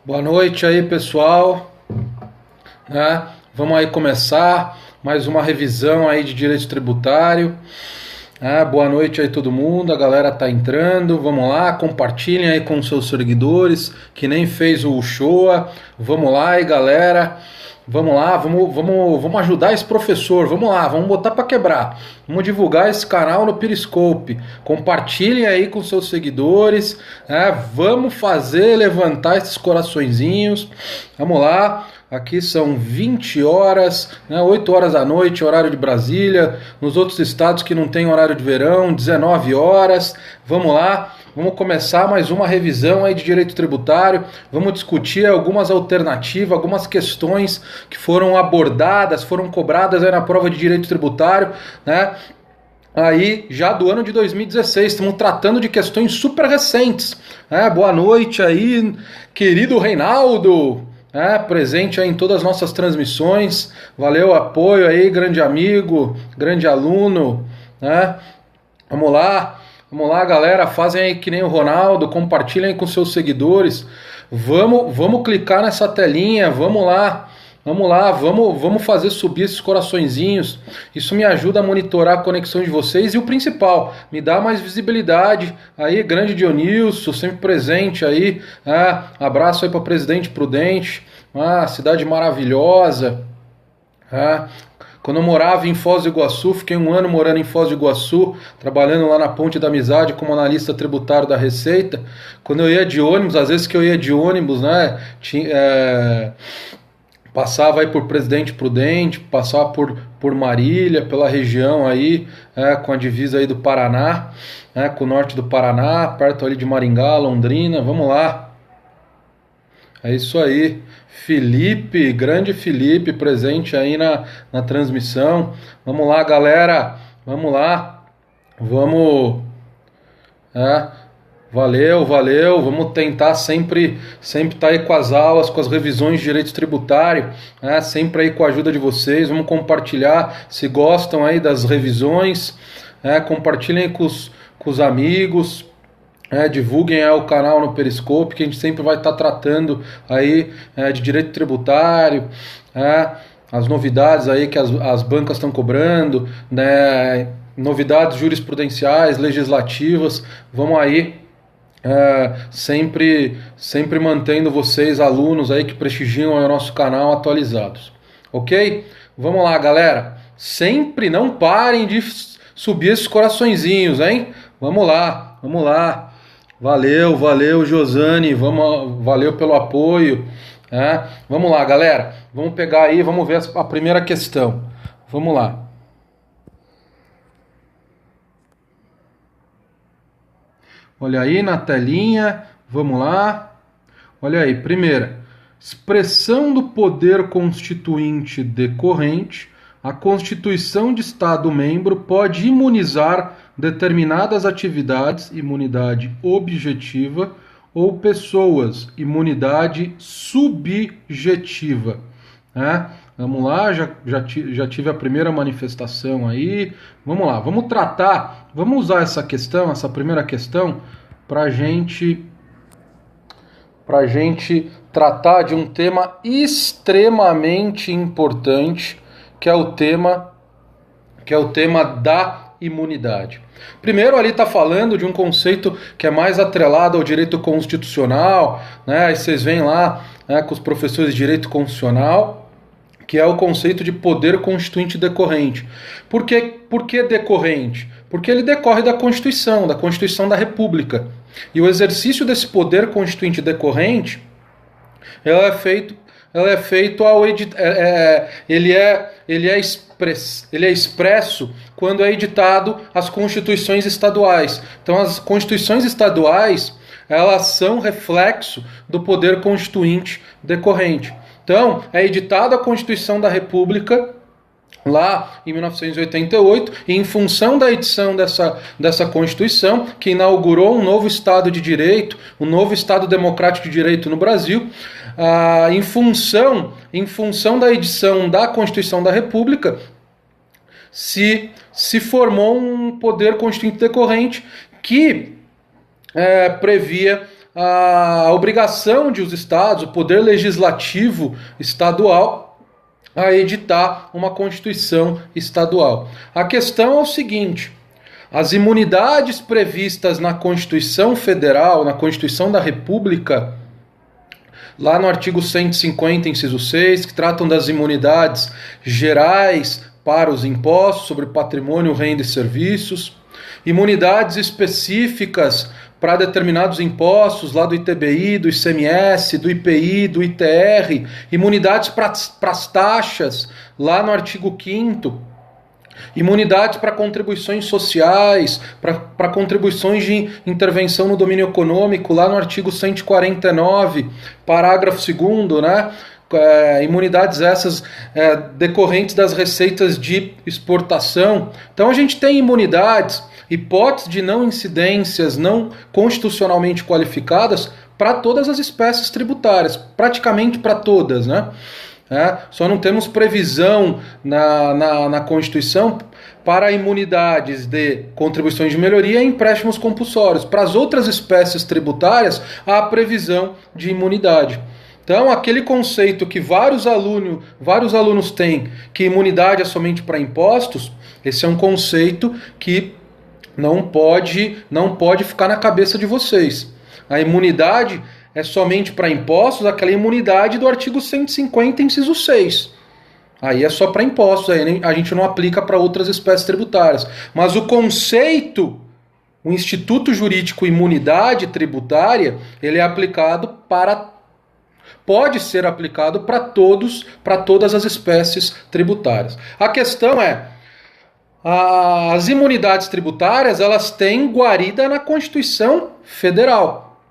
Boa noite aí, pessoal, né? Vamos aí começar mais uma revisão aí de direito tributário. Boa noite aí todo mundo, a galera tá entrando, vamos lá, compartilhem aí com seus seguidores, que nem fez o Showa. Vamos lá aí, galera. Vamos lá, vamos ajudar esse professor. Vamos lá, vamos botar para quebrar. Vamos divulgar esse canal no Periscope. Compartilhem aí com seus seguidores. Vamos fazer levantar esses coraçõezinhos. Vamos lá. Aqui são 20 horas, 8 horas da noite, horário de Brasília. Nos outros estados que não tem horário de verão, 19 horas. Vamos lá. Vamos começar mais uma revisão aí de direito tributário. Vamos discutir algumas alternativas, algumas questões que foram abordadas, foram cobradas aí na prova de direito tributário, né? Aí já do ano de 2016, estamos tratando de questões super recentes. Boa noite aí, querido Reinaldo, presente aí em todas as nossas transmissões. Valeu o apoio aí, grande amigo, grande aluno, né? Vamos lá, galera, fazem aí que nem o Ronaldo, compartilhem com seus seguidores. Vamos clicar nessa telinha, vamos fazer subir esses coraçõezinhos. Isso me ajuda a monitorar a conexão de vocês e o principal, me dá mais visibilidade. Aí, grande Dionilson, sempre presente aí. Abraço aí para Presidente Prudente, cidade maravilhosa. Quando eu morava em Foz do Iguaçu, fiquei um ano morando em Foz do Iguaçu, trabalhando lá na Ponte da Amizade como analista tributário da Receita. Quando eu ia de ônibus, às vezes que eu ia de ônibus, né, passava aí por Presidente Prudente, passava por Marília, pela região aí, com a divisa aí do Paraná, com o norte do Paraná, perto ali de Maringá, Londrina. Vamos lá. É isso aí. Felipe, grande Felipe, presente aí na transmissão. Vamos lá, galera. Vamos lá. Vamos. Valeu. Vamos tentar sempre estar aí com as aulas, com as revisões de direito tributário, sempre aí com a ajuda de vocês. Vamos compartilhar. Se gostam aí das revisões, compartilhem com os amigos. Divulguem o canal no Periscope, que a gente sempre vai estar tratando aí de direito tributário, as novidades aí que as bancas estão cobrando, né, novidades jurisprudenciais, legislativas. Vamos aí sempre mantendo vocês, alunos aí que prestigiam o nosso canal, atualizados. Ok? Vamos lá, galera. Sempre não parem de subir esses coraçõezinhos, hein? Vamos lá. Valeu, Josane, valeu pelo apoio. Vamos lá, galera, vamos pegar aí, vamos ver a primeira questão. Vamos lá. Olha aí na telinha, vamos lá. Olha aí, primeira, expressão do poder constituinte decorrente. A Constituição de Estado-membro pode imunizar determinadas atividades, imunidade objetiva, ou pessoas, imunidade subjetiva. Vamos lá, já tive a primeira manifestação aí. Vamos lá, vamos usar essa questão, essa primeira questão, para gente tratar de um tema extremamente importante, que é o tema da imunidade. Primeiro, ali está falando de um conceito que é mais atrelado ao direito constitucional, né? Aí vocês veem lá, com os professores de direito constitucional, que é o conceito de poder constituinte decorrente. Por que decorrente? Porque ele decorre da Constituição da República. E o exercício desse poder constituinte decorrente, ele é expresso quando é editado as constituições estaduais. Então, as constituições estaduais, elas são reflexo do poder constituinte decorrente. Então, é editada a Constituição da República lá em 1988, e em função da edição dessa Constituição, que inaugurou um novo Estado de Direito, um novo Estado democrático de direito no Brasil, em função da edição da Constituição da República, se formou um poder constituinte decorrente que previa a obrigação de os estados, o poder legislativo estadual, a editar uma Constituição estadual. A questão é o seguinte: as imunidades previstas na Constituição Federal, na Constituição da República, lá no artigo 150, inciso 6, que tratam das imunidades gerais para os impostos sobre patrimônio, renda e serviços, imunidades específicas para determinados impostos, lá do ITBI, do ICMS, do IPI, do ITR, imunidades para as taxas, lá no artigo 5º, imunidades para contribuições sociais, para contribuições de intervenção no domínio econômico, lá no artigo 149, parágrafo 2º, né? Imunidades essas decorrentes das receitas de exportação. Então a gente tem imunidades, hipóteses de não incidências não constitucionalmente qualificadas para todas as espécies tributárias, praticamente para todas, né? Só não temos previsão na Constituição para imunidades de contribuições de melhoria e empréstimos compulsórios. Para as outras espécies tributárias, há previsão de imunidade. Então, aquele conceito que vários alunos têm, que imunidade é somente para impostos, esse é um conceito que não pode ficar na cabeça de vocês. A imunidade é somente para impostos, aquela imunidade do artigo 150, inciso 6. Aí é só para impostos, aí a gente não aplica para outras espécies tributárias. Mas o conceito, o Instituto Jurídico Imunidade Tributária, ele é aplicado pode ser aplicado para todas as espécies tributárias. A questão é, as imunidades tributárias, elas têm guarida na Constituição Federal.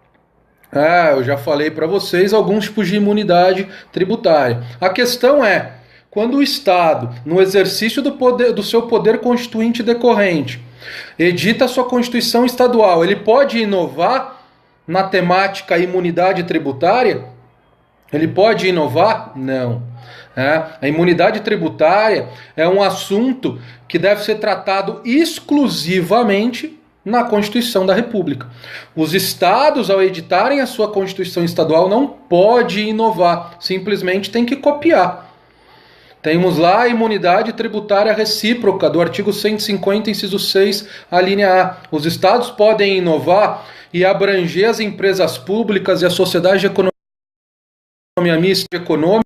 Eu já falei para vocês alguns tipos de imunidade tributária. A questão é, quando o Estado, no exercício do seu poder constituinte decorrente, edita a sua Constituição estadual, ele pode inovar na temática imunidade tributária? Ele pode inovar? Não. A imunidade tributária é um assunto que deve ser tratado exclusivamente na Constituição da República. Os estados, ao editarem a sua Constituição estadual, não podem inovar, simplesmente tem que copiar. Temos lá a imunidade tributária recíproca, do artigo 150, inciso 6, a linha A. Os estados podem inovar e abranger as empresas públicas e a sociedade de economia mista econômica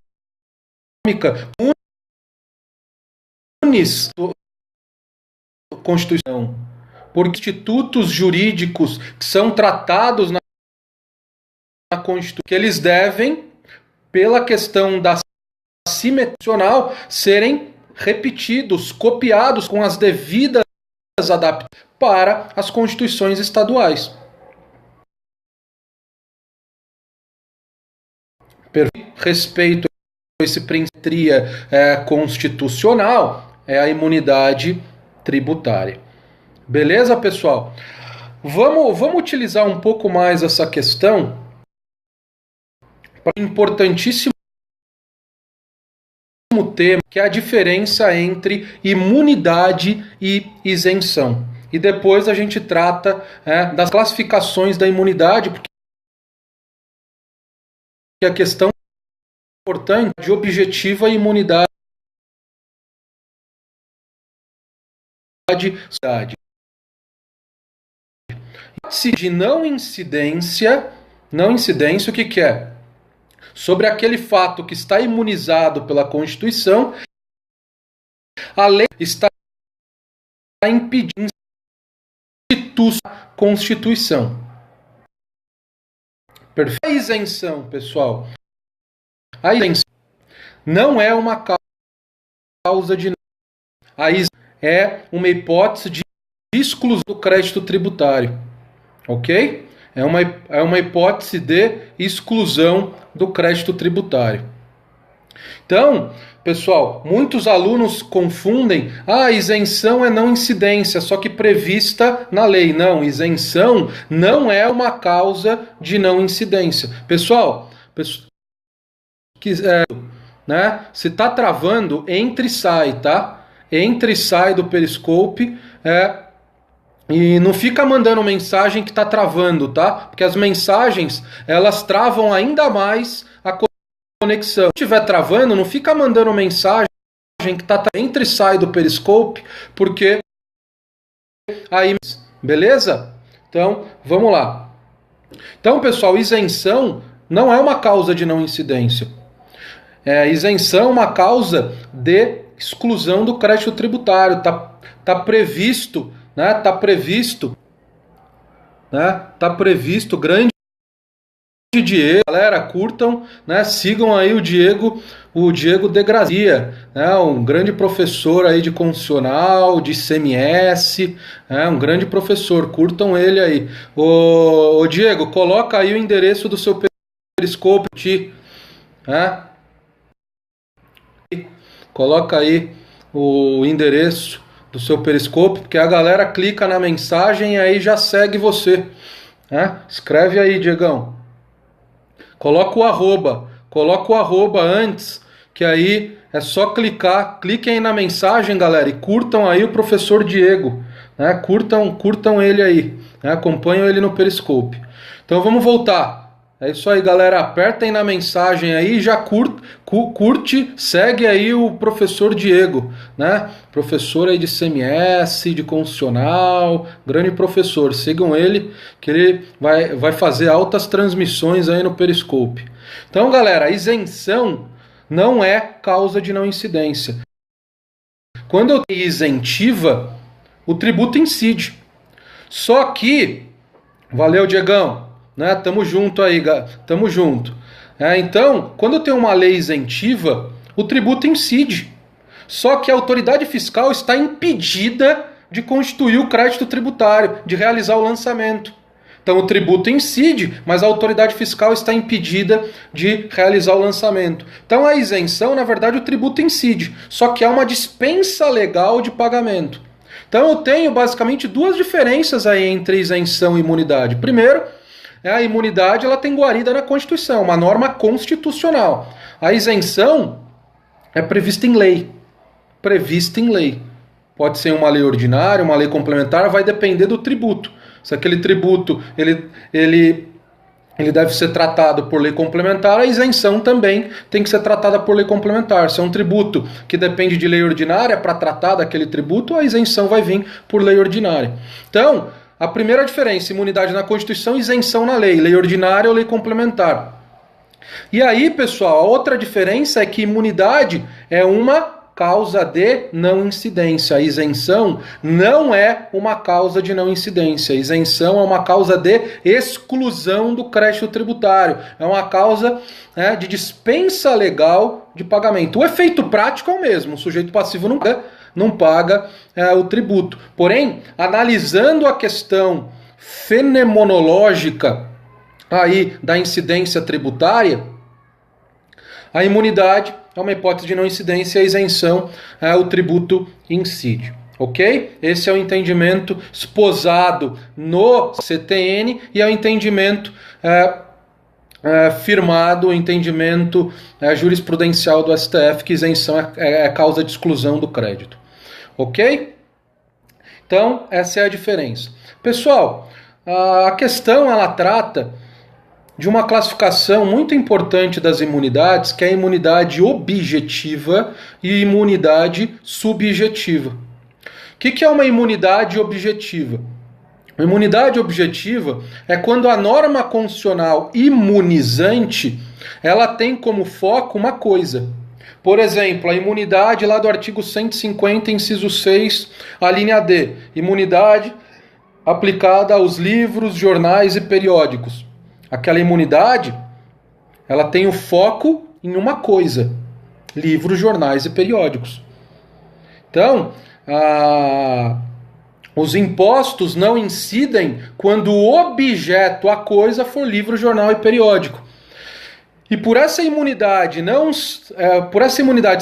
Constituição, por institutos jurídicos que são tratados na Constituição, que eles devem, pela questão da simetria, serem repetidos, copiados com as devidas adaptações para as constituições estaduais. Respeito a esse princípio constitucional é a imunidade tributária. Beleza, pessoal? Vamos utilizar um pouco mais essa questão para um importantíssimo tema, que é a diferença entre imunidade e isenção. E depois a gente trata das classificações da imunidade, porque a questão importante de objetiva e imunidade de não incidência, o que é? Sobre aquele fato que está imunizado pela Constituição, a lei está impedindo a Constituição. Perfeito? A isenção, pessoal. A isenção não é uma causa de... A isenção é uma hipótese de exclusão do crédito tributário. Ok? É uma hipótese de exclusão do crédito tributário. Então, pessoal, muitos alunos confundem, isenção é não incidência, só que prevista na lei. Não, isenção não é uma causa de não incidência. Pessoal, se está travando, entra e sai, tá? Entra e sai do Periscope, E não fica mandando mensagem que está travando, tá? Porque as mensagens, elas travam ainda mais a conexão. Se estiver travando, não fica mandando mensagem que está entra e sai do Periscope, porque aí, beleza? Então, vamos lá. Então, pessoal, isenção não é uma causa de não incidência. Isenção é uma causa de exclusão do crédito tributário. Tá previsto, né? Tá previsto grande Diego, galera, curtam, né? Sigam aí o Diego De Grazia, né? Um grande professor aí de constitucional, de CMS, né? Um grande professor, curtam ele aí. Ô Diego, coloca aí o endereço do seu Periscope, né? Coloca aí o endereço do seu Periscope, porque a galera clica na mensagem e aí já segue você, né? Escreve aí, Diegão. Coloca o arroba antes, que aí é só clicar. Cliquem aí na mensagem, galera, e curtam aí o professor Diego, né? Curtam ele aí, né? Acompanham ele no Periscope. Então vamos voltar. É isso aí, galera. Apertem na mensagem aí, já curte, segue aí o professor Diego, né? Professor aí de CMS, de constitucional, grande professor. Sigam ele, que ele vai fazer altas transmissões aí no Periscope. Então, galera, a isenção não é causa de não incidência. Quando eu tenho isentiva, o tributo incide. Só que, valeu, Diegão, né? Tamo junto aí, tamo junto. Então, quando eu tenho uma lei isentiva, o tributo incide. Só que a autoridade fiscal está impedida de constituir o crédito tributário, de realizar o lançamento. Então o tributo incide, mas a autoridade fiscal está impedida de realizar o lançamento. Então a isenção, na verdade, o tributo incide, só que há uma dispensa legal de pagamento. Então eu tenho basicamente duas diferenças aí entre isenção e imunidade. Primeiro, a imunidade ela tem guarida na Constituição, uma norma constitucional. A isenção é prevista em lei. Pode ser uma lei ordinária, uma lei complementar, vai depender do tributo. Se aquele tributo ele deve ser tratado por lei complementar, a isenção também tem que ser tratada por lei complementar. Se é um tributo que depende de lei ordinária para tratar daquele tributo, a isenção vai vir por lei ordinária. Então, a primeira diferença, imunidade na Constituição, isenção na lei ordinária ou lei complementar. E aí, pessoal, a outra diferença é que imunidade é uma causa de não incidência. A isenção não é uma causa de não incidência. A isenção é uma causa de exclusão do crédito tributário. É uma causa de dispensa legal de pagamento. O efeito prático é o mesmo. O sujeito passivo não paga o tributo. Porém, analisando a questão fenomenológica aí da incidência tributária, a imunidade é uma hipótese de não incidência, a isenção, o tributo incide. Ok? Esse é o entendimento esposado no CTN e é o entendimento firmado, o entendimento jurisprudencial do STF, que isenção é causa de exclusão do crédito. Ok? Então, essa é a diferença. Pessoal, a questão ela trata de uma classificação muito importante das imunidades, que é a imunidade objetiva e imunidade subjetiva. O que é uma imunidade objetiva? A imunidade objetiva é quando a norma constitucional imunizante ela tem como foco uma coisa. Por exemplo, a imunidade lá do artigo 150, inciso 6, a linha D. Imunidade aplicada aos livros, jornais e periódicos. Aquela imunidade, ela tem o foco em uma coisa: livros, jornais e periódicos. Então, os impostos não incidem quando o objeto, a coisa, for livro, jornal e periódico. E por essa imunidade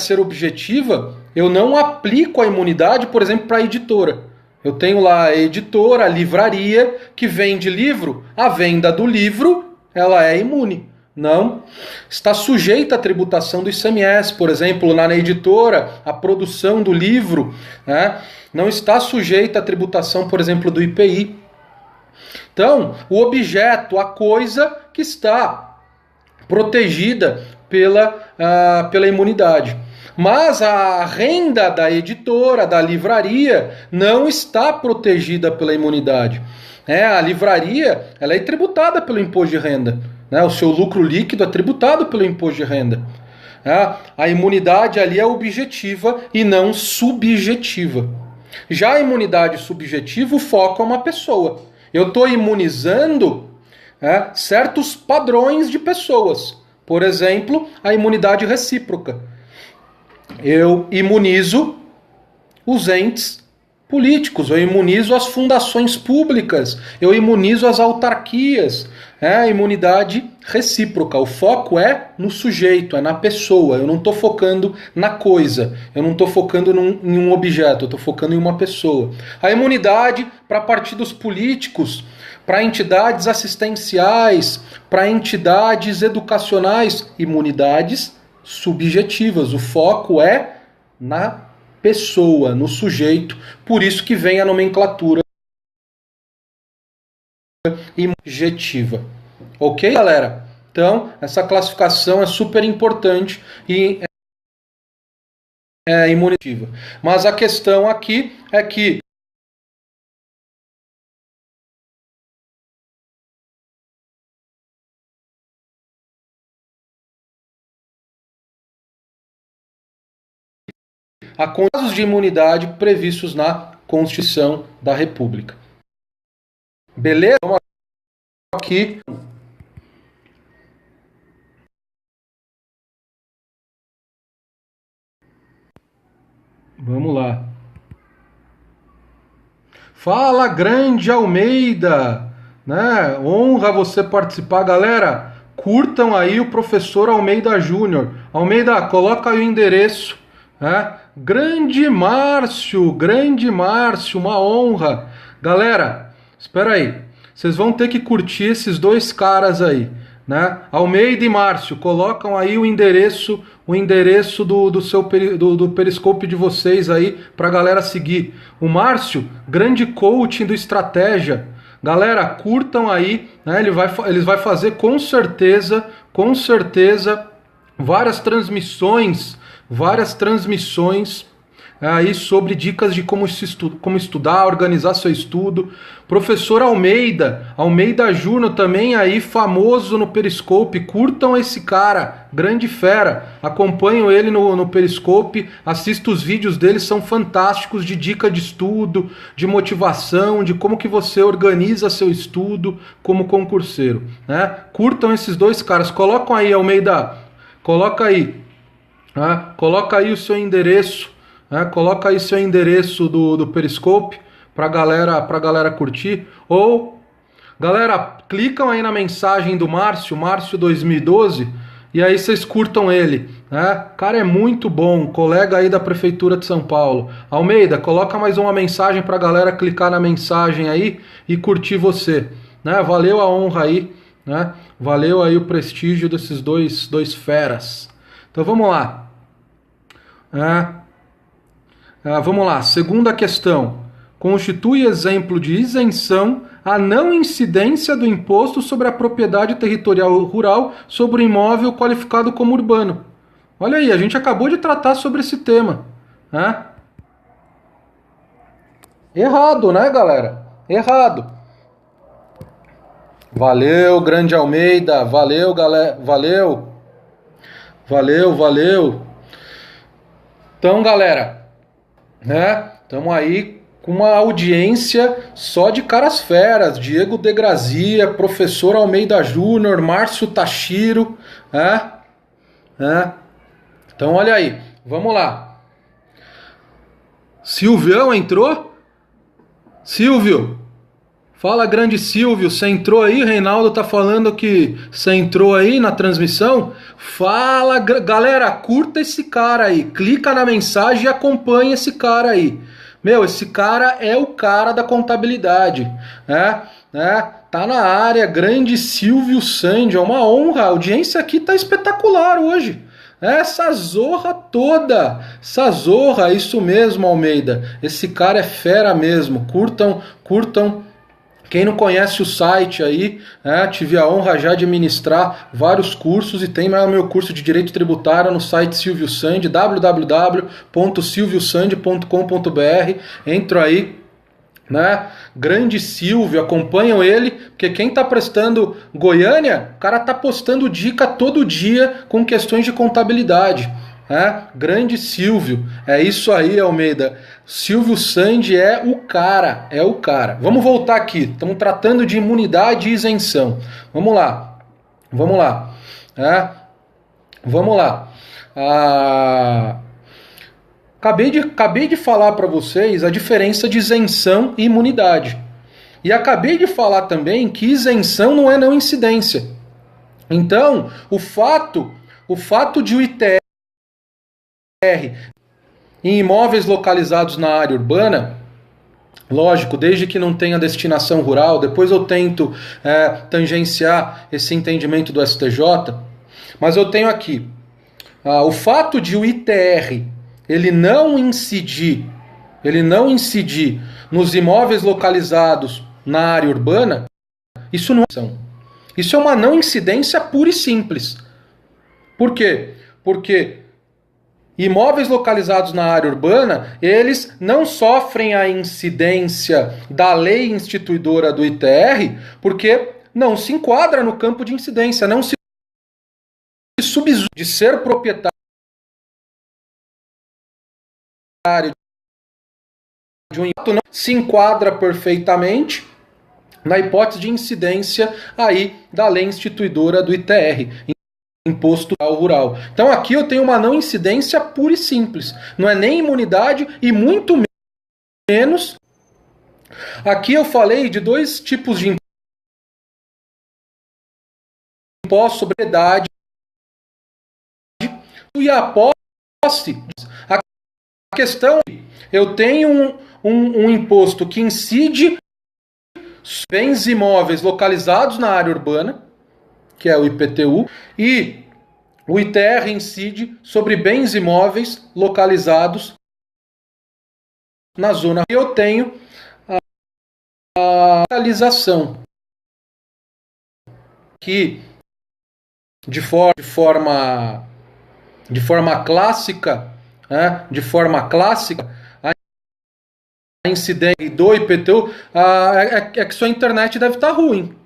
ser objetiva, eu não aplico a imunidade, por exemplo, para a editora. Eu tenho lá a editora, a livraria, que vende livro. A venda do livro, ela é imune. Não. Está sujeita à tributação do ICMS, por exemplo, na editora, a produção do livro, né, não está sujeita à tributação, por exemplo, do IPI. Então, o objeto, a coisa que está protegida pela imunidade. Mas a renda da editora, da livraria, não está protegida pela imunidade. A livraria ela é tributada pelo imposto de renda. O seu lucro líquido é tributado pelo imposto de renda. A imunidade ali é objetiva e não subjetiva. Já a imunidade subjetiva, o foco é uma pessoa. Eu estou imunizando certos padrões de pessoas. Por exemplo, a imunidade recíproca. Eu imunizo os entes políticos, eu imunizo as fundações públicas, eu imunizo as autarquias. A imunidade recíproca. O foco é no sujeito, é na pessoa. Eu não estou focando na coisa, eu não estou focando em um objeto, eu estou focando em uma pessoa. A imunidade para partidos políticos, para entidades assistenciais, para entidades educacionais, imunidades subjetivas. O foco é na pessoa, no sujeito. Por isso que vem a nomenclatura objetiva. Ok, galera? Então, essa classificação é super importante e é imunitiva. Mas a questão aqui é que há casos de imunidade previstos na Constituição da República. Beleza? Vamos aqui. Vamos lá. Fala, grande Almeida, né? Honra você participar, galera. Curtam aí o professor Almeida Júnior. Almeida, coloca aí o endereço, né? Grande Márcio, uma honra. Galera, espera aí. Vocês vão ter que curtir esses dois caras aí, né? Almeida e Márcio, colocam aí o endereço do Periscope de vocês aí pra galera seguir. O Márcio, grande coaching do Estratégia. Galera, curtam aí, né? Ele vai fazer com certeza, várias transmissões aí sobre dicas de como estudar, organizar seu estudo. Professor Almeida Júnior também aí, famoso no Periscope. Curtam esse cara, grande fera. Acompanham ele no Periscope, assista os vídeos dele, são fantásticos, de dica de estudo, de motivação, de como que você organiza seu estudo como concurseiro, né? Curtam esses dois caras. Colocam aí, Almeida, coloca aí o seu endereço. Coloca aí seu endereço do Periscope pra galera curtir. Ou, galera, clicam aí na mensagem do Márcio 2012, e aí vocês curtam ele, né? O cara é muito bom, colega aí da Prefeitura de São Paulo. Almeida, coloca mais uma mensagem pra galera clicar na mensagem aí e curtir você, né? Valeu a honra aí, né? Valeu aí o prestígio desses dois feras. Então vamos lá. Vamos lá, segunda questão. Constitui exemplo de isenção a não incidência do imposto sobre a propriedade territorial rural sobre o imóvel qualificado como urbano. Olha aí, a gente acabou de tratar sobre esse tema. Errado, né, galera? Errado. Valeu, grande Almeida. Valeu, galera. Valeu. Então, galera, estamos aí com uma audiência só de caras feras. Diego de Grazia, professor Almeida Júnior, Márcio Tachiro. Então, olha aí. Vamos lá. Silvião entrou? Silvio. Fala, grande Silvio. Você entrou aí? Reinaldo tá falando que você entrou aí na transmissão. Fala, galera, curta esse cara aí. Clica na mensagem e acompanha esse cara aí. Meu, esse cara é o cara da contabilidade, né? Tá na área, grande Silvio Sandi, é uma honra, a audiência aqui tá espetacular hoje. Essa zorra toda, essa zorra, isso mesmo, Almeida, esse cara é fera mesmo, curtam. Quem não conhece o site aí, tive a honra já de ministrar vários cursos e tem o meu curso de Direito Tributário no site Silvio Sandi, www.silviosandi.com.br. Entro aí, né? Grande Silvio, acompanham ele, porque quem está prestando Goiânia, o cara está postando dica todo dia com questões de contabilidade. Grande Silvio, é isso aí, Almeida. Silvio Sandi é o cara, é o cara. Vamos voltar aqui, estamos tratando de imunidade e isenção. Vamos lá. Acabei de falar para vocês a diferença de isenção e imunidade. E acabei de falar também que isenção não é não incidência. Então, o fato de o ITR em imóveis localizados na área urbana, lógico, desde que não tenha destinação rural, depois eu tento tangenciar esse entendimento do STJ, mas eu tenho aqui, o fato de o ITR ele não incidir nos imóveis localizados na área urbana, isso não é isenção. Isso é uma não incidência pura e simples. Por quê? Porque imóveis localizados na área urbana, eles não sofrem a incidência da lei instituidora do ITR, porque não se enquadra no campo de incidência, não se subjuga de ser proprietário de um imóvel, não se enquadra perfeitamente na hipótese de incidência aí da lei instituidora do ITR. Imposto rural. Então aqui eu tenho uma não incidência pura e simples. Não é nem imunidade e muito menos. Aqui eu falei de dois tipos de imposto sobre propriedade e a posse. A questão é que eu tenho um imposto que incide bens imóveis localizados na área urbana, que é o IPTU, e o ITR incide sobre bens imóveis localizados na zona. Eu tenho a localização, que de forma clássica, a incidência do IPTU é que sua internet deve estar ruim.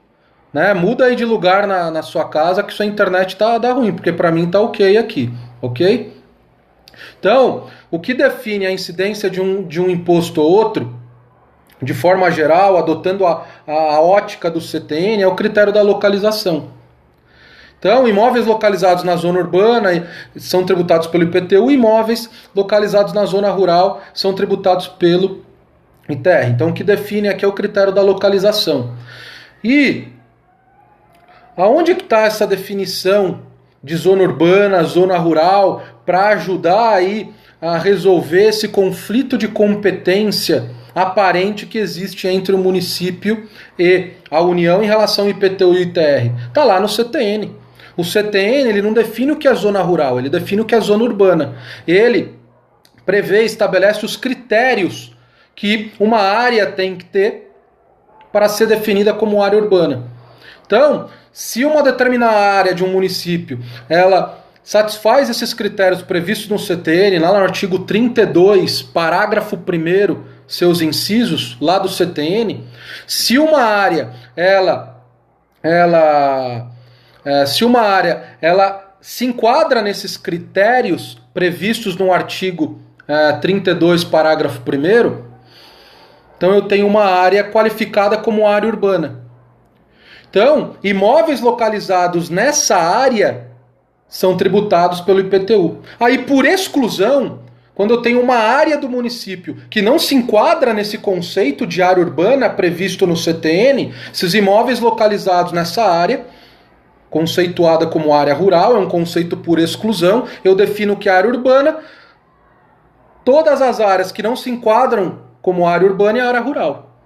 Muda aí de lugar na sua casa que sua internet tá ruim, porque para mim tá ok aqui, ok? Então, o que define a incidência de um imposto ou outro, de forma geral, adotando a ótica do CTN, é o critério da localização. Então, imóveis localizados na zona urbana são tributados pelo IPTU, imóveis localizados na zona rural são tributados pelo ITR. Então, o que define aqui é o critério da localização. E aonde que está essa definição de zona urbana, zona rural, para ajudar aí a resolver esse conflito de competência aparente que existe entre o município e a União em relação ao IPTU e ITR? Está lá no CTN. O CTN ele não define o que é zona rural, ele define o que é zona urbana. Ele prevê, estabelece os critérios que uma área tem que ter para ser definida como área urbana. Então, se uma determinada área de um município, ela satisfaz esses critérios previstos no CTN, lá no artigo 32, parágrafo 1º, seus incisos, lá do CTN, se uma área, ela se enquadra nesses critérios previstos no artigo 32, parágrafo 1º, então eu tenho uma área qualificada como área urbana. Então, imóveis localizados nessa área são tributados pelo IPTU. Aí, por exclusão, quando eu tenho uma área do município que não se enquadra nesse conceito de área urbana previsto no CTN, esses imóveis localizados nessa área, conceituada como área rural, é um conceito por exclusão, eu defino que é área urbana. Todas as áreas que não se enquadram como área urbana e área rural.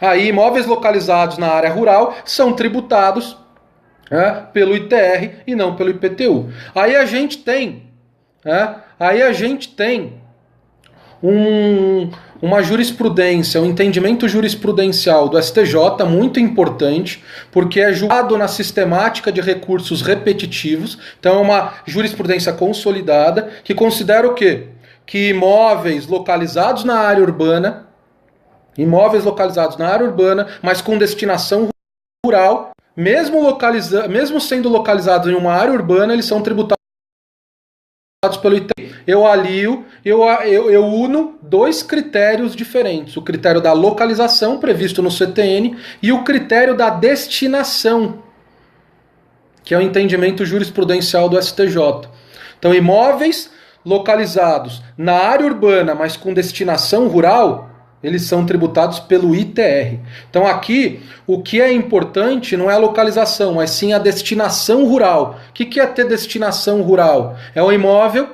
Aí imóveis localizados na área rural são tributados pelo ITR e não pelo IPTU. Aí a gente tem uma jurisprudência, um entendimento jurisprudencial do STJ muito importante, porque é julgado na sistemática de recursos repetitivos. Então é uma jurisprudência consolidada que considera o quê? Que imóveis localizados na área urbana, mas com destinação rural, mesmo sendo localizados em uma área urbana, eles são tributados pelo ITR. Eu uno dois critérios diferentes: o critério da localização, previsto no CTN, e o critério da destinação, que é o entendimento jurisprudencial do STJ. Então, imóveis localizados na área urbana, mas com destinação rural, eles são tributados pelo ITR. Então aqui, o que é importante não é a localização, mas sim a destinação rural. O que é ter destinação rural? É o imóvel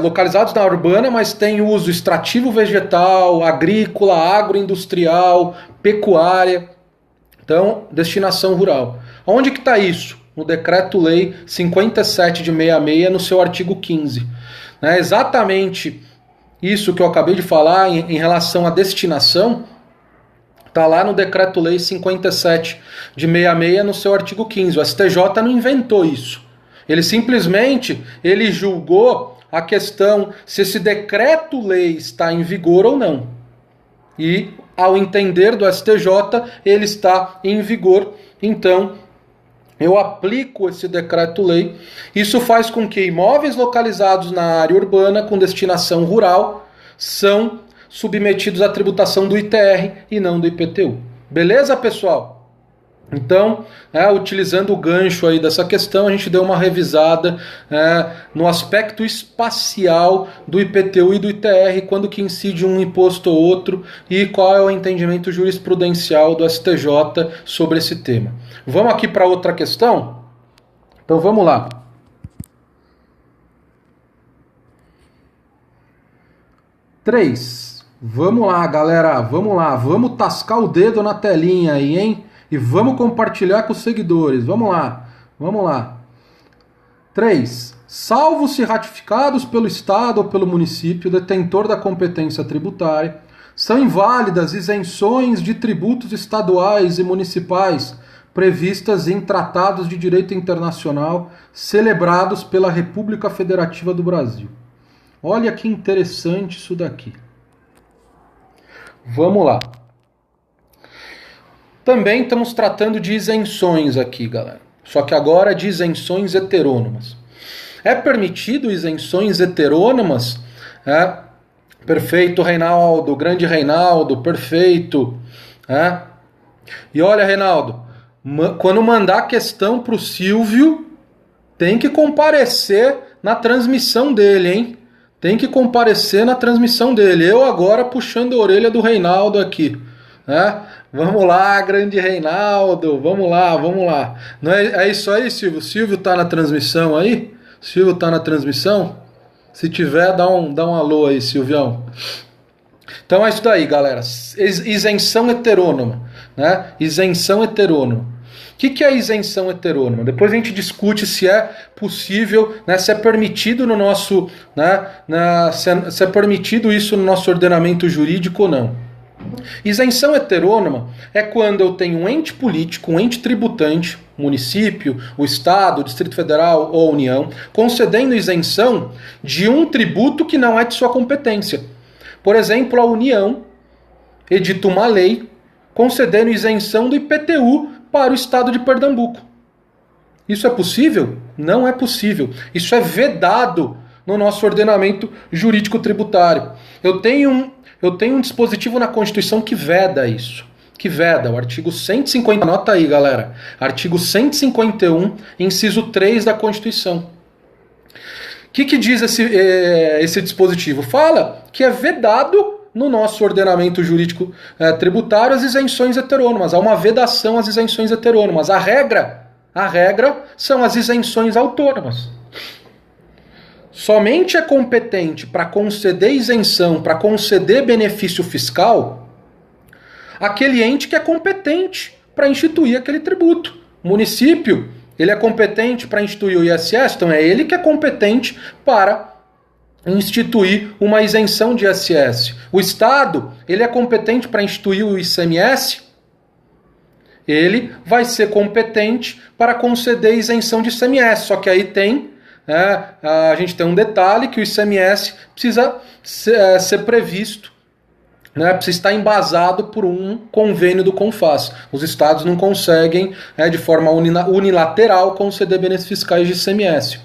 localizados na área urbana, mas tem uso extrativo vegetal, agrícola, agroindustrial, pecuária. Então, destinação rural. Onde que está isso? No Decreto-Lei 57 de 66, no seu artigo 15. Exatamente isso que eu acabei de falar em relação à destinação, está lá no Decreto-Lei 57 de 66, no seu artigo 15. O STJ não inventou isso. Ele simplesmente julgou a questão se esse Decreto-Lei está em vigor ou não. E, ao entender do STJ, ele está em vigor. Então, eu aplico esse Decreto-Lei. Isso faz com que imóveis localizados na área urbana com destinação rural são submetidos à tributação do ITR e não do IPTU. Beleza, pessoal? Então, utilizando o gancho aí dessa questão, a gente deu uma revisada no aspecto espacial do IPTU e do ITR, quando que incide um imposto ou outro, e qual é o entendimento jurisprudencial do STJ sobre esse tema. Vamos aqui para outra questão? Então vamos lá. Três. Vamos lá, galera. Vamos lá. Vamos tascar o dedo na telinha aí, hein? E vamos compartilhar com os seguidores. Vamos lá. Vamos lá. 3. Salvo se ratificados pelo Estado ou pelo município detentor da competência tributária, são inválidas isenções de tributos estaduais e municipais previstas em tratados de direito internacional celebrados pela República Federativa do Brasil. Olha que interessante isso daqui. Vamos lá. Também estamos tratando de isenções aqui, galera. Só que agora de isenções heterônomas. É permitido isenções heterônomas? Perfeito, Reinaldo. Grande Reinaldo, perfeito. E olha, Reinaldo, quando mandar a questão para o Silvio, tem que comparecer na transmissão dele, hein? Tem que comparecer na transmissão dele. Eu agora puxando a orelha do Reinaldo aqui. Vamos lá, grande Reinaldo. Vamos lá, vamos lá. Não é isso aí, Silvio? Silvio tá na transmissão aí? Silvio tá na transmissão? Se tiver, dá um alô aí, Silvião. Então é isso daí, galera. Isenção heterônoma. Isenção heterônoma. O que é isenção heterônoma? Depois a gente discute se é possível, se é permitido no nosso, se é permitido isso no nosso ordenamento jurídico ou não. Isenção heterônoma é quando eu tenho um ente político, um ente tributante, município, o Estado, o Distrito Federal ou a União, concedendo isenção de um tributo que não é de sua competência. Por exemplo, a União edita uma lei concedendo isenção do IPTU para o Estado de Pernambuco. Isso é possível? Não é possível. Isso é vedado no nosso ordenamento jurídico tributário. Eu tenho um dispositivo na Constituição que veda isso. Que veda, o artigo 150, anota aí, galera. Artigo 151, inciso 3 da Constituição. O que diz esse dispositivo? Fala que é vedado no nosso ordenamento jurídico tributário as isenções heterônomas. Há uma vedação às isenções heterônomas. A regra são as isenções autônomas. somente é competente para conceder isenção, para conceder benefício fiscal, aquele ente que é competente para instituir aquele tributo. O município, ele é competente para instituir o ISS, então é ele que é competente para instituir uma isenção de ISS. O Estado, ele é competente para instituir o ICMS, ele vai ser competente para conceder isenção de ICMS, só que aí tem, a gente tem um detalhe que o ICMS precisa ser previsto, precisa estar embasado por um convênio do CONFAS. Os estados não conseguem, de forma unilateral, conceder benefícios fiscais de ICMS.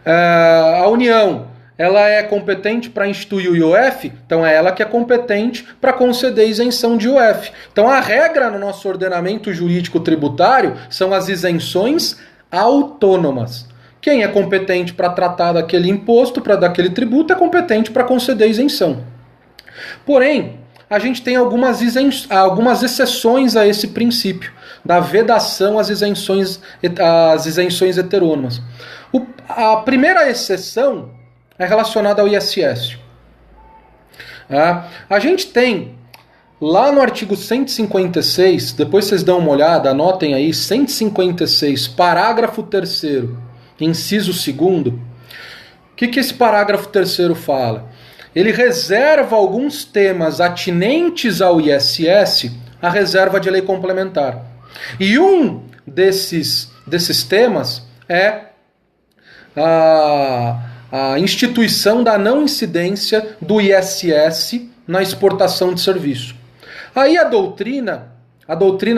A União, ela é competente para instituir o IOF, então é ela que é competente para conceder isenção de IOF. Então a regra no nosso ordenamento jurídico tributário são as isenções autônomas. Quem é competente para tratar daquele imposto, daquele tributo, é competente para conceder isenção. Porém, a gente tem algumas exceções a esse princípio da vedação às isenções heterônomas. A primeira exceção é relacionada ao ISS. A gente tem lá no artigo 156, depois vocês dão uma olhada, anotem aí, 156, parágrafo 3º, inciso 2º. O que esse parágrafo 3º fala? Ele reserva alguns temas atinentes ao ISS à reserva de lei complementar. E um desses temas é a instituição da não incidência do ISS na exportação de serviço. Aí a doutrina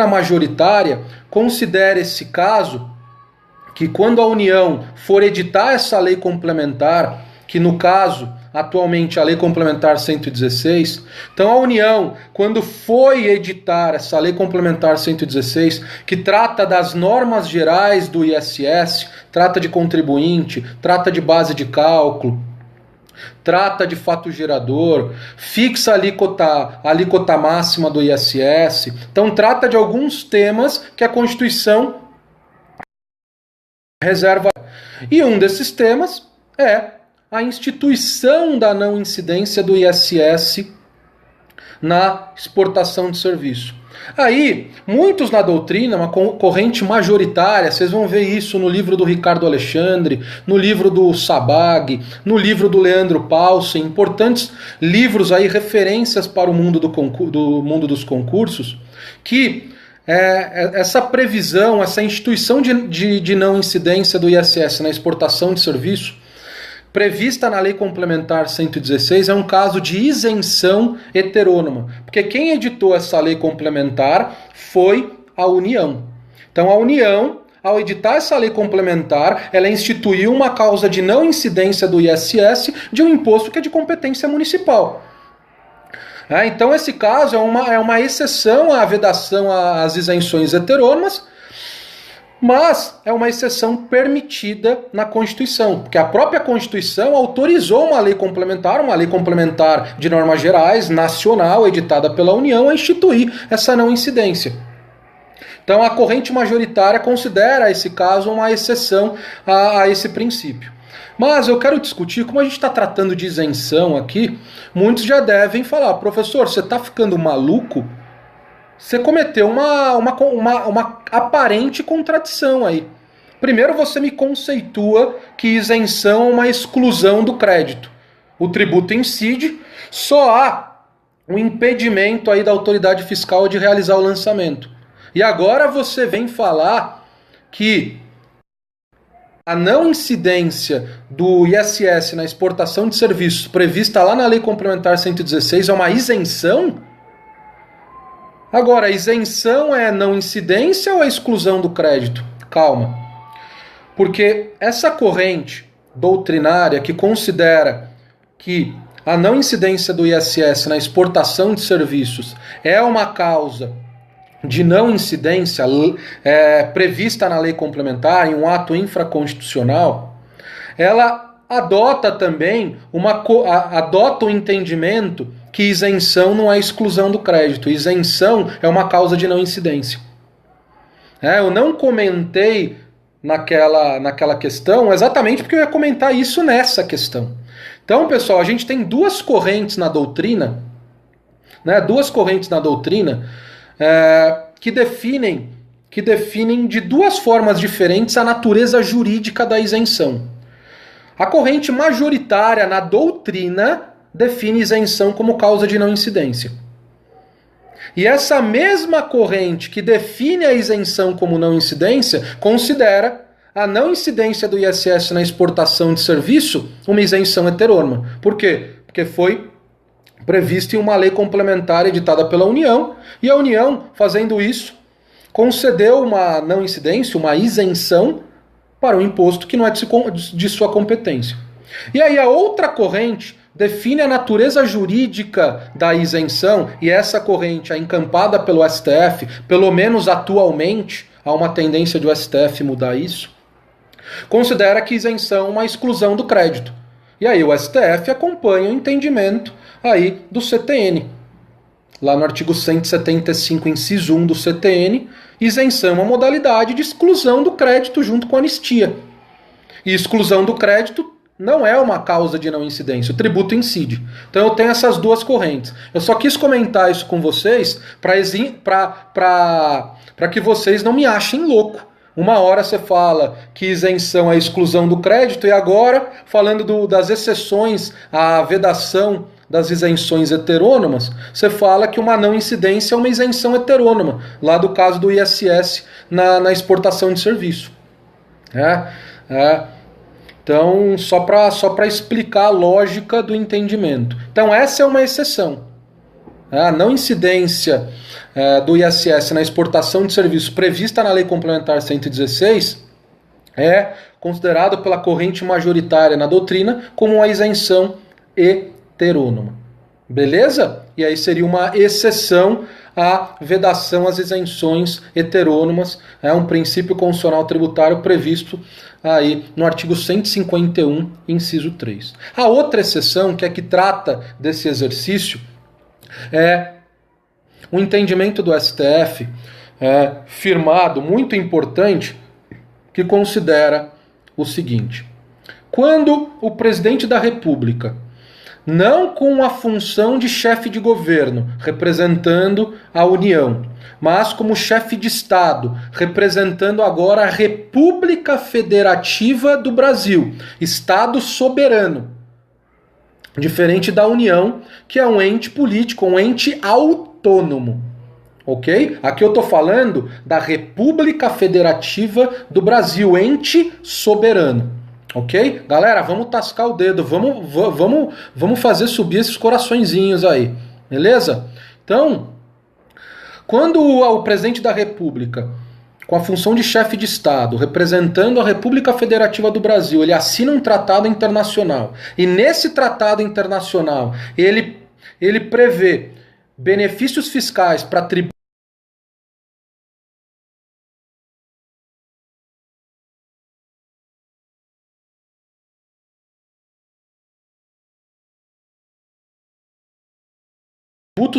majoritária considera esse caso que quando a União for editar essa lei complementar, que no caso, atualmente a lei complementar 116, então a União, quando foi editar essa lei complementar 116, que trata das normas gerais do ISS, trata de contribuinte, trata de base de cálculo, trata de fato gerador, fixa a alíquota máxima do ISS, então trata de alguns temas que a Constituição reserva. E um desses temas é a instituição da não incidência do ISS na exportação de serviço. Aí, muitos na doutrina, uma corrente majoritária, vocês vão ver isso no livro do Ricardo Alexandre, no livro do Sabag, no livro do Leandro Paulsen, importantes livros aí, referências para o mundo do mundo dos concursos, que essa previsão, essa instituição de não incidência do ISS na exportação de serviço, prevista na Lei Complementar 116, é um caso de isenção heterônoma, porque quem editou essa lei complementar foi a União. Então a União, ao editar essa lei complementar, ela instituiu uma causa de não incidência do ISS de um imposto que é de competência municipal. Então esse caso é uma exceção à vedação às isenções heterônomas, mas é uma exceção permitida na Constituição, porque a própria Constituição autorizou uma lei complementar de normas gerais, nacional, editada pela União, a instituir essa não incidência. Então a corrente majoritária considera esse caso uma exceção a esse princípio. Mas eu quero discutir, como a gente está tratando de isenção aqui, muitos já devem falar, professor, você está ficando maluco? Você cometeu uma aparente contradição aí. Primeiro você me conceitua que isenção é uma exclusão do crédito. O tributo incide, só há um impedimento aí da autoridade fiscal de realizar o lançamento. E agora você vem falar que a não incidência do ISS na exportação de serviços prevista lá na Lei Complementar 116 é uma isenção? Agora, a isenção é não incidência ou é exclusão do crédito? Calma. Porque essa corrente doutrinária que considera que a não incidência do ISS na exportação de serviços é uma causa de não incidência prevista na lei complementar, em um ato infraconstitucional, ela adota também adota o entendimento que isenção não é exclusão do crédito. Isenção é uma causa de não incidência. Eu não comentei naquela questão, exatamente porque eu ia comentar isso nessa questão. Então, pessoal, a gente tem duas correntes na doutrina, né, que definem de duas formas diferentes a natureza jurídica da isenção. A corrente majoritária na doutrina define isenção como causa de não incidência. E essa mesma corrente que define a isenção como não incidência considera a não incidência do ISS na exportação de serviço uma isenção heterônoma. Por quê? Porque foi previsto em uma lei complementar editada pela União, e a União, fazendo isso, concedeu uma não incidência, uma isenção para um imposto que não é de sua competência. E aí a outra corrente define a natureza jurídica da isenção, e essa corrente é encampada pelo STF, pelo menos atualmente, há uma tendência de o STF mudar isso, considera que isenção é uma exclusão do crédito. E aí o STF acompanha o entendimento aí do CTN. Lá no artigo 175, inciso 1 do CTN, isenção é uma modalidade de exclusão do crédito junto com a anistia. E exclusão do crédito não é uma causa de não incidência, o tributo incide. Então eu tenho essas duas correntes. Eu só quis comentar isso com vocês para que vocês não me achem louco. Uma hora você fala que isenção é exclusão do crédito e agora, falando das exceções à vedação das isenções heterônomas, você fala que uma não incidência é uma isenção heterônoma, lá do caso do ISS na exportação de serviço. Então, só para explicar a lógica do entendimento. Então, essa é uma exceção. A não incidência do ISS na exportação de serviços prevista na Lei Complementar 116 é considerado pela corrente majoritária na doutrina como uma isenção heterônoma. Beleza? E aí seria uma exceção à vedação às isenções heterônomas, é um princípio constitucional tributário previsto aí no artigo 151, inciso 3. A outra exceção, que é que trata desse exercício, é o entendimento do STF firmado, muito importante, que considera o seguinte: quando o presidente da República, não com a função de chefe de governo, representando a União, mas como chefe de Estado, representando agora a República Federativa do Brasil, Estado soberano, diferente da União, que é um ente político, um ente autônomo. Ok? Aqui eu estou falando da República Federativa do Brasil, ente soberano. Ok? Galera, vamos tascar o dedo, vamos fazer subir esses coraçõezinhos aí. Beleza? Então, quando o presidente da República, com a função de chefe de Estado, representando a República Federativa do Brasil, ele assina um tratado internacional. E nesse tratado internacional, ele prevê benefícios fiscais para tributos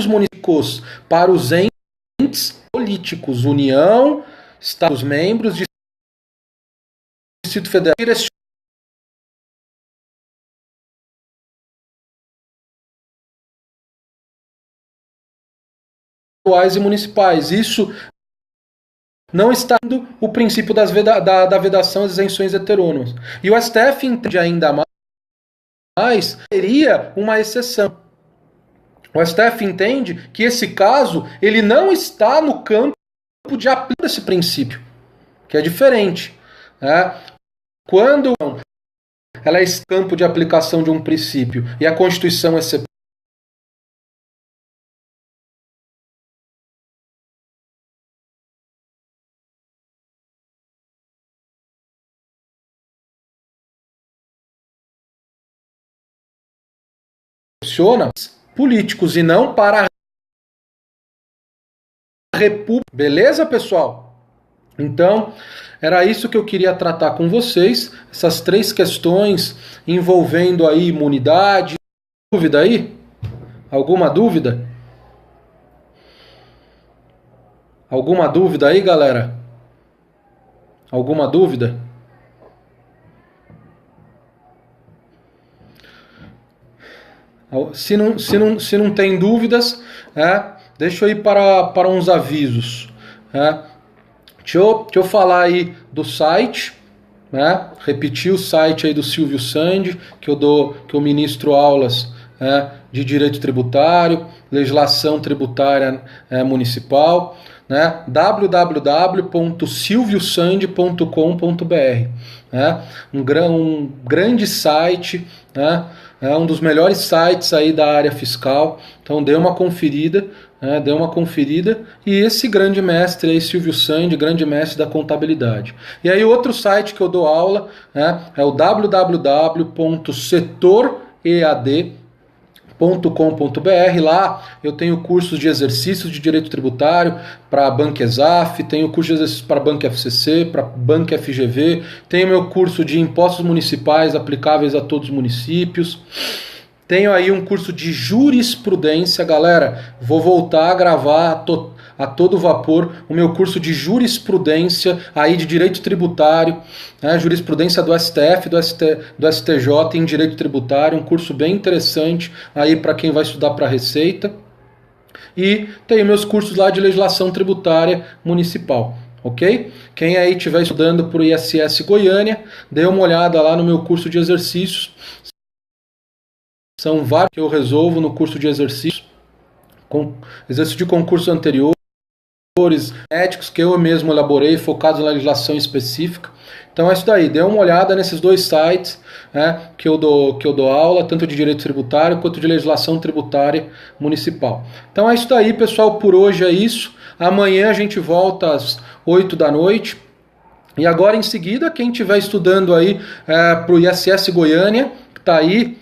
municipais para os entes políticos, União, Estados membros, Distrito Federal, estaduais e municipais. Isso não está no o princípio da vedação às isenções heterônomas. E o STF entende ainda mais, seria uma exceção. O STF entende que esse caso ele não está no campo de aplicar esse princípio, que é diferente. Quando ela é esse campo de aplicação de um princípio e a Constituição é funciona políticos e não para a República. Beleza, pessoal? Então, era isso que eu queria tratar com vocês, essas três questões envolvendo aí imunidade. Dúvida aí? Alguma dúvida? Alguma dúvida aí, galera? Alguma dúvida? Se não tem dúvidas, deixa eu ir para uns avisos. Deixa eu falar aí do site, repetir o site aí do Silvio Sandi, que eu ministro aulas de direito tributário, legislação tributária municipal, www.silviosandi.com.br, um grande site, um dos melhores sites aí da área fiscal. Então dê uma conferida, e esse grande mestre aí, Silvio Sandi, grande mestre da contabilidade. E aí outro site que eu dou aula é o www.setoread.com.br. Lá eu tenho cursos de exercícios de direito tributário para a Banco Exaf, tenho curso de exercícios para a Banco FCC, para a Banco FGV, tenho meu curso de impostos municipais aplicáveis a todos os municípios. Tenho aí um curso de jurisprudência, galera. Vou voltar a gravar a todo vapor o meu curso de jurisprudência aí de direito tributário, jurisprudência do STF, do STJ em direito tributário, um curso bem interessante aí para quem vai estudar para a Receita. E tenho meus cursos lá de legislação tributária municipal. Ok? Quem aí estiver estudando para o ISS Goiânia, dê uma olhada lá no meu curso de exercícios. São vários que eu resolvo no curso de exercícios, exercícios de concursos anteriores, éticos que eu mesmo elaborei, focados na legislação específica. Então é isso daí, dê uma olhada nesses dois sites que eu dou aula, tanto de direito tributário quanto de legislação tributária municipal. Então é isso daí, pessoal, por hoje é isso. Amanhã a gente volta às 8 da noite. E agora em seguida, quem estiver estudando aí para o ISS Goiânia, que está aí,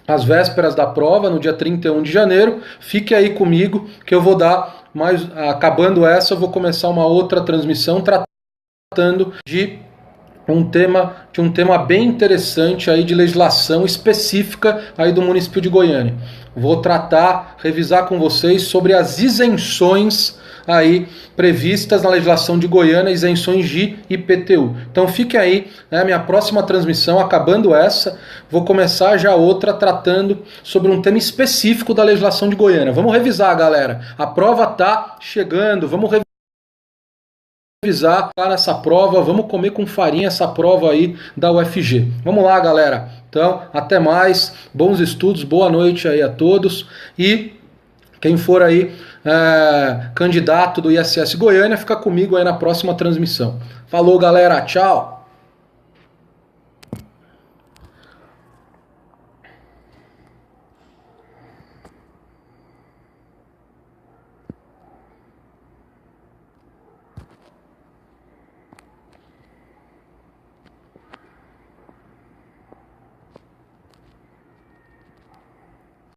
às vésperas da prova, no dia 31 de janeiro, fique aí comigo que eu vou dar mais, acabando essa, eu vou começar uma outra transmissão tratando de um tema bem interessante aí de legislação específica aí do município de Goiânia. Vou revisar com vocês sobre as isenções aí previstas na legislação de Goiânia, isenções de IPTU. Então fique aí, minha próxima transmissão, acabando essa, vou começar já outra tratando sobre um tema específico da legislação de Goiânia. Vamos revisar, galera. A prova tá chegando, vamos revisar nessa prova, vamos comer com farinha essa prova aí da UFG. Vamos lá, galera. Então, até mais, bons estudos, boa noite aí a todos e quem for aí candidato do ISS Goiânia, fica comigo aí na próxima transmissão. Falou, galera, tchau!